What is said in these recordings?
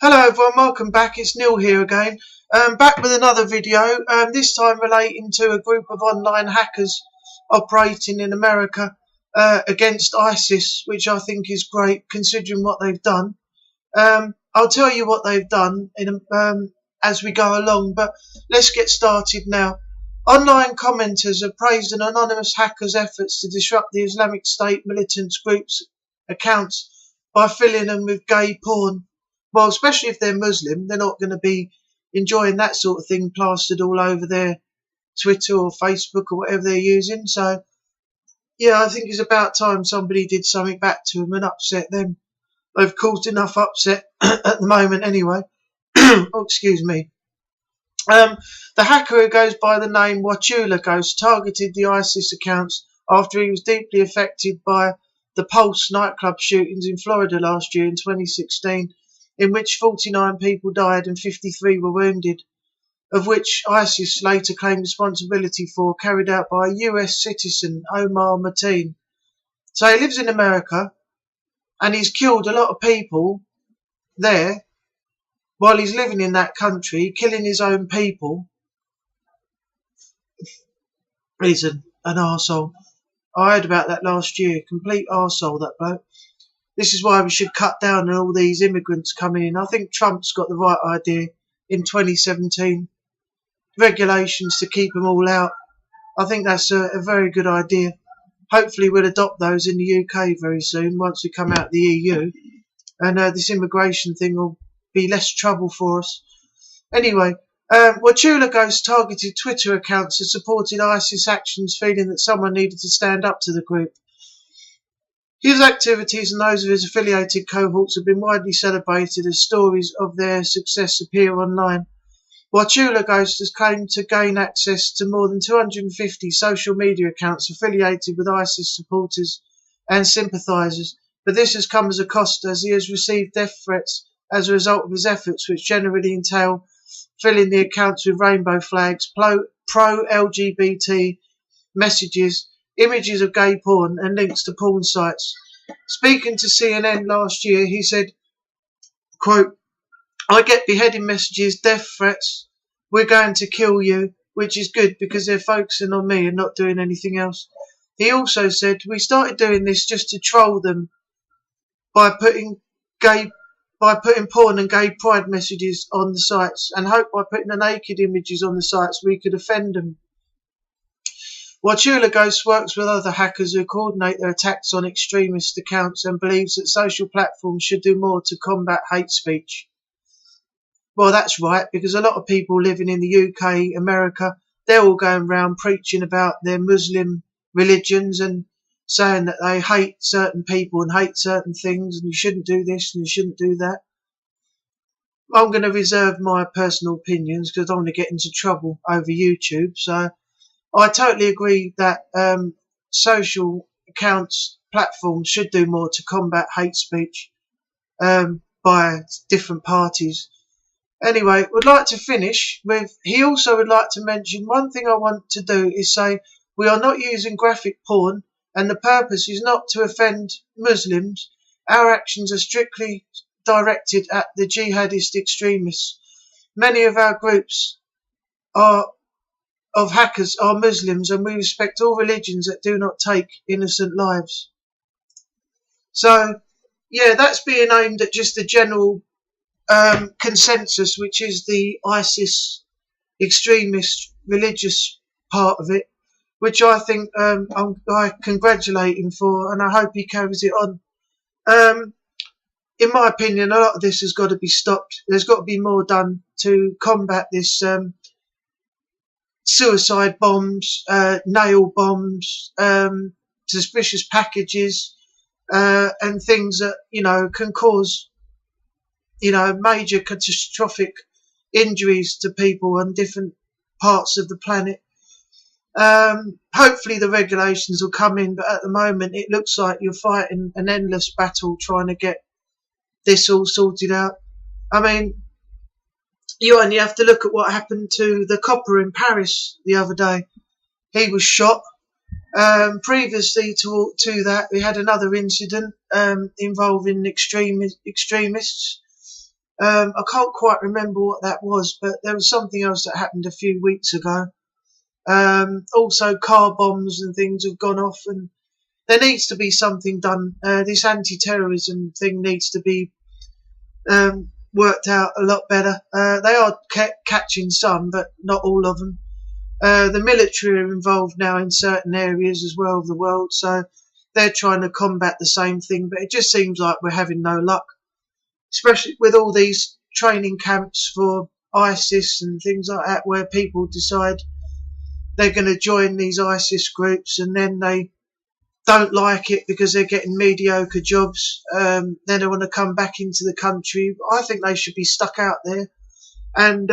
Hello everyone, welcome back. It's Neil here again. Back with another video, this time relating to a group of online hackers operating in America against ISIS, which I think is great considering what they've done. I'll tell you what they've done as we go along, but let's get started now. Online commenters have praised an anonymous hacker's efforts to disrupt the Islamic State militant group's accounts by filling them with gay porn. Well, especially if they're Muslim, they're not going to be enjoying that sort of thing plastered all over their Twitter or Facebook or whatever they're using. So, yeah, I think it's about time somebody did something back to them and upset them. They've caused enough upset at the moment anyway. Oh, excuse me. The hacker, who goes by the name Wachulaghost, targeted the ISIS accounts after he was deeply affected by the Pulse nightclub shootings in Florida last year in 2016. In which 49 people died and 53 were wounded, of which ISIS later claimed responsibility for, carried out by a US citizen, Omar Mateen. So he lives in America, and he's killed a lot of people there while he's living in that country, killing his own people. He's an arsehole. I heard about that last year. Complete arsehole, that bloke. This is why we should cut down on all these immigrants coming in. I think Trump's got the right idea in 2017. Regulations to keep them all out. I think that's a very good idea. Hopefully we'll adopt those in the UK very soon once we come out of the EU. And this immigration thing will be less trouble for us. Anyway, Wachulaghost targeted Twitter accounts that supported ISIS actions, feeling that someone needed to stand up to the group. His activities and those of his affiliated cohorts have been widely celebrated as stories of their success appear online. Wachulaghost has claimed to gain access to more than 250 social media accounts affiliated with ISIS supporters and sympathisers, but this has come as a cost, as he has received death threats as a result of his efforts, which generally entail filling the accounts with rainbow flags, pro-LGBT messages, images of gay porn and links to porn sites. Speaking to CNN last year, he said, quote, "I get beheading messages, death threats, we're going to kill you, which is good because they're focusing on me and not doing anything else." He also said, "We started doing this just to troll them by putting porn and gay pride messages on the sites, and hope by putting the naked images on the sites we could offend them." Wachulaghost works with other hackers who coordinate their attacks on extremist accounts and believes that social platforms should do more to combat hate speech. Well, that's right, because a lot of people living in the UK, America, they're all going around preaching about their Muslim religions and saying that they hate certain people and hate certain things and you shouldn't do this and you shouldn't do that. I'm going to reserve my personal opinions because I don't want to get into trouble over YouTube, so I totally agree that social accounts, platforms should do more to combat hate speech by different parties. Anyway, would like to finish with, he also would like to mention, one thing I want to do is say we are not using graphic porn and the purpose is not to offend Muslims. Our actions are strictly directed at the jihadist extremists. Many of our groups of hackers are Muslims and we respect all religions that do not take innocent lives. So, yeah, that's being aimed at just the general consensus, which is the ISIS extremist religious part of it, which I think I congratulate him for, and I hope he carries it on. In my opinion, a lot of this has got to be stopped. There's got to be more done to combat this suicide bombs, nail bombs, suspicious packages, and things that, can cause, major catastrophic injuries to people on different parts of the planet. Hopefully the regulations will come in, but at the moment it looks like you're fighting an endless battle trying to get this all sorted out. I mean, you only have to look at what happened to the copper in Paris the other day. He was shot. Previously to that, we had another incident involving extremists. I can't quite remember what that was, but there was something else that happened a few weeks ago. Also, car bombs and things have gone off, and there needs to be something done. This anti-terrorism thing needs to be worked out a lot better. They are catching some, but not all of them. The military are involved now in certain areas as well of the world, so they're trying to combat the same thing, but it just seems like we're having no luck, especially with all these training camps for ISIS and things like that, where people decide they're going to join these ISIS groups and then they don't like it because they're getting mediocre jobs. Then they want to come back into the country. I think they should be stuck out there, and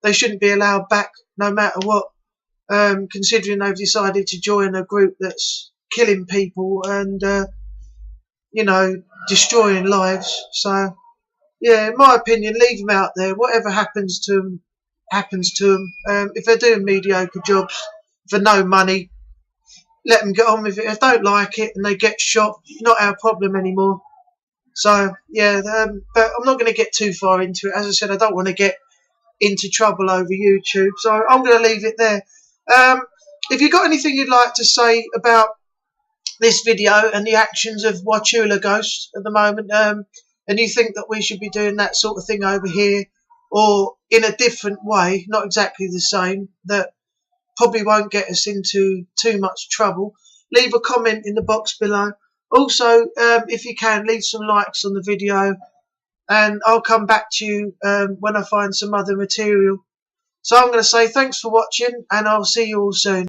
they shouldn't be allowed back no matter what, considering they've decided to join a group that's killing people and, destroying lives. So, yeah, in my opinion, leave them out there. Whatever happens to them, happens to them. If they're doing mediocre jobs for no money, let them get on with it. If they don't like it and they get shot, not our problem anymore. So, yeah, but I'm not going to get too far into it. As I said, I don't want to get into trouble over YouTube, so I'm going to leave it there. If you've got anything you'd like to say about this video and the actions of Wachulaghost at the moment, and you think that we should be doing that sort of thing over here, or in a different way, not exactly the same, that probably won't get us into too much trouble, leave a comment in the box below. Also, if you can, leave some likes on the video, and I'll come back to you when I find some other material. So I'm going to say thanks for watching, and I'll see you all soon.